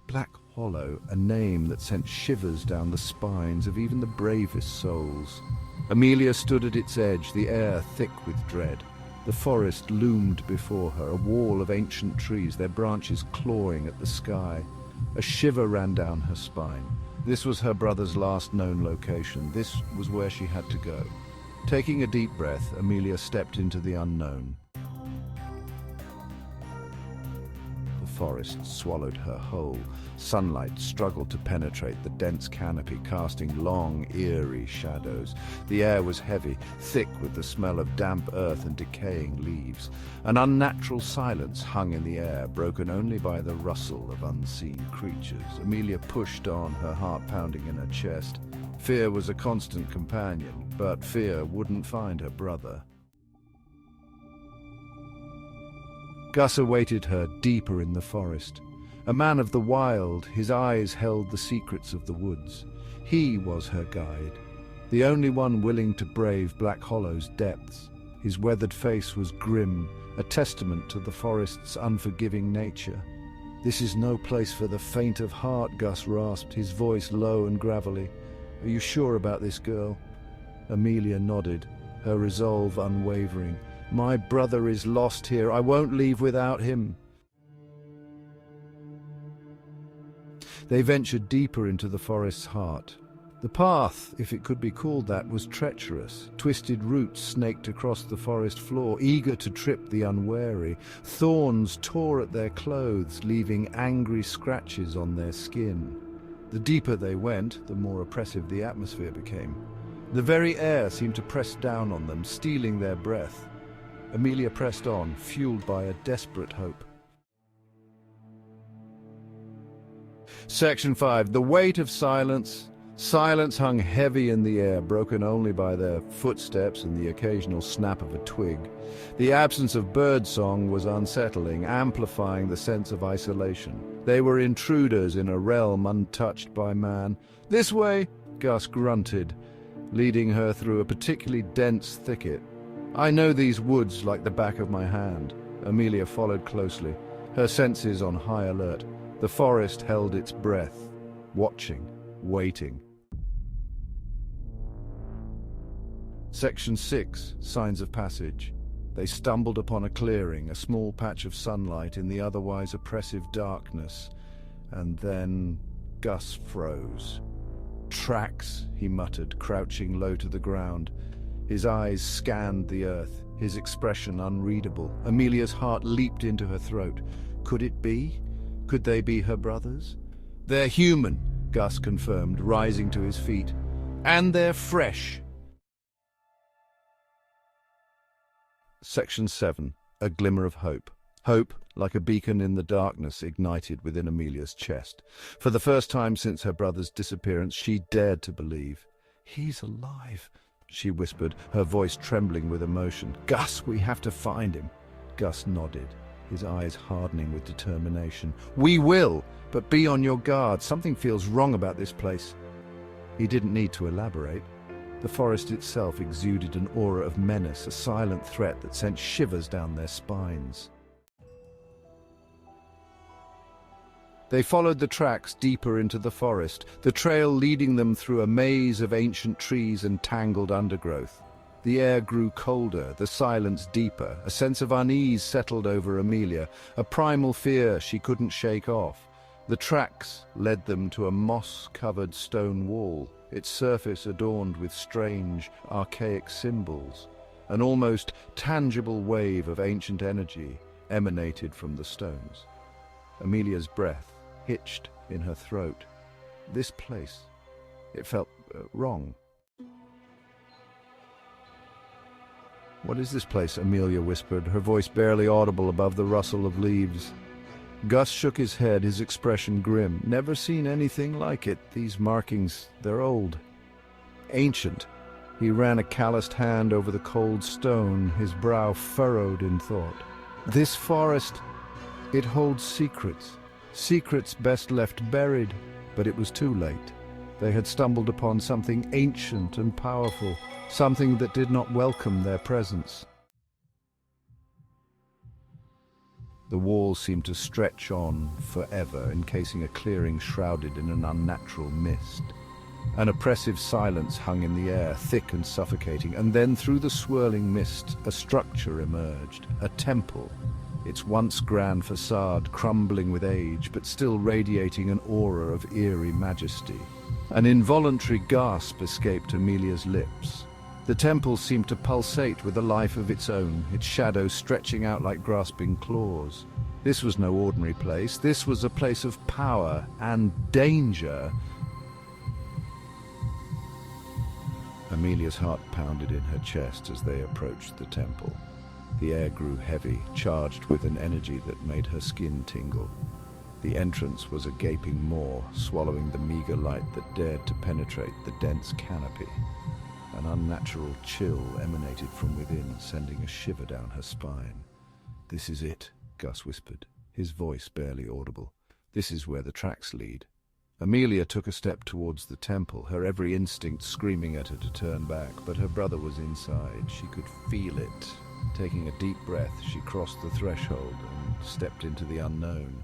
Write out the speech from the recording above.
Black Hollow, a name that sent shivers down the spines of even the bravest souls. Amelia stood at its edge, the air thick with dread. The forest loomed before her, a wall of ancient trees, their branches clawing at the sky. A shiver ran down her spine. This was her brother's last known location. This was where she had to go. Taking a deep breath, Amelia stepped into the unknown. The forest swallowed her whole. Sunlight struggled to penetrate the dense canopy, casting long, eerie shadows. The air was heavy, thick with the smell of damp earth and decaying leaves. An unnatural silence hung in the air, broken only by the rustle of unseen creatures. Amelia pushed on, her heart pounding in her chest. Fear was a constant companion, but fear wouldn't find her brother. Gus awaited her deeper in the forest. A man of the wild, his eyes held the secrets of the woods. He was her guide, the only one willing to brave Black Hollow's depths. His weathered face was grim, a testament to the forest's unforgiving nature. "This is no place for the faint of heart," Gus rasped, his voice low and gravelly. "Are you sure about this, girl?" Amelia nodded, her resolve unwavering. "My brother is lost here. I won't leave without him." They ventured deeper into the forest's heart. The path, if it could be called that, was treacherous. Twisted roots snaked across the forest floor, eager to trip the unwary. Thorns tore at their clothes, leaving angry scratches on their skin. The deeper they went, the more oppressive the atmosphere became. The very air seemed to press down on them, stealing their breath. Amelia pressed on, fueled by a desperate hope. Section 5. The weight of silence. Silence hung heavy in the air, broken only by their footsteps and the occasional snap of a twig. The absence of birdsong was unsettling, amplifying the sense of isolation. They were intruders in a realm untouched by man. "This way," Gus grunted, leading her through a particularly dense thicket. "I know these woods like the back of my hand." Amelia followed closely, her senses on high alert. The forest held its breath, watching, waiting. Section 6. Signs of passage. They stumbled upon a clearing, a small patch of sunlight in the otherwise oppressive darkness. And then Gus froze. "Tracks," he muttered, crouching low to the ground. His eyes scanned the earth, his expression unreadable. Amelia's heart leaped into her throat. Could it be? Could they be her brothers? "They're human," Gus confirmed, rising to his feet. "And they're fresh." Section 7. A Glimmer of Hope. Hope, like a beacon in the darkness, ignited within Amelia's chest. For the first time since her brother's disappearance, she dared to believe. "He's alive," she whispered, her voice trembling with emotion. "Gus, we have to find him." Gus nodded, his eyes hardening with determination. "We will, but be on your guard. Something feels wrong about this place." He didn't need to elaborate. The forest itself exuded an aura of menace, a silent threat that sent shivers down their spines. They followed the tracks deeper into the forest, the trail leading them through a maze of ancient trees and tangled undergrowth. The air grew colder, the silence deeper. A sense of unease settled over Amelia, a primal fear she couldn't shake off. The tracks led them to a moss-covered stone wall, its surface adorned with strange, archaic symbols. An almost tangible wave of ancient energy emanated from the stones. Amelia's breath hitched in her throat. This place, it felt wrong. "What is this place?" Amelia whispered, her voice barely audible above the rustle of leaves. Gus shook his head, his expression grim. "Never seen anything like it. These markings, they're old. Ancient." He ran a calloused hand over the cold stone, his brow furrowed in thought. "This forest, it holds secrets. Secrets best left buried." But it was too late. They had stumbled upon something ancient and powerful, something that did not welcome their presence. The walls seemed to stretch on forever, encasing a clearing shrouded in an unnatural mist. An oppressive silence hung in the air, thick and suffocating, and then through the swirling mist a structure emerged, a temple, its once grand facade crumbling with age, but still radiating an aura of eerie majesty. An involuntary gasp escaped Amelia's lips. The temple seemed to pulsate with a life of its own, its shadows stretching out like grasping claws. This was no ordinary place. This was a place of power and danger. Amelia's heart pounded in her chest as they approached the temple. The air grew heavy, charged with an energy that made her skin tingle. The entrance was a gaping maw, swallowing the meager light that dared to penetrate the dense canopy. An unnatural chill emanated from within, sending a shiver down her spine. "This is it," Gus whispered, his voice barely audible. "This is where the tracks lead." Amelia took a step towards the temple, her every instinct screaming at her to turn back, but her brother was inside. She could feel it. Taking a deep breath, she crossed the threshold and stepped into the unknown.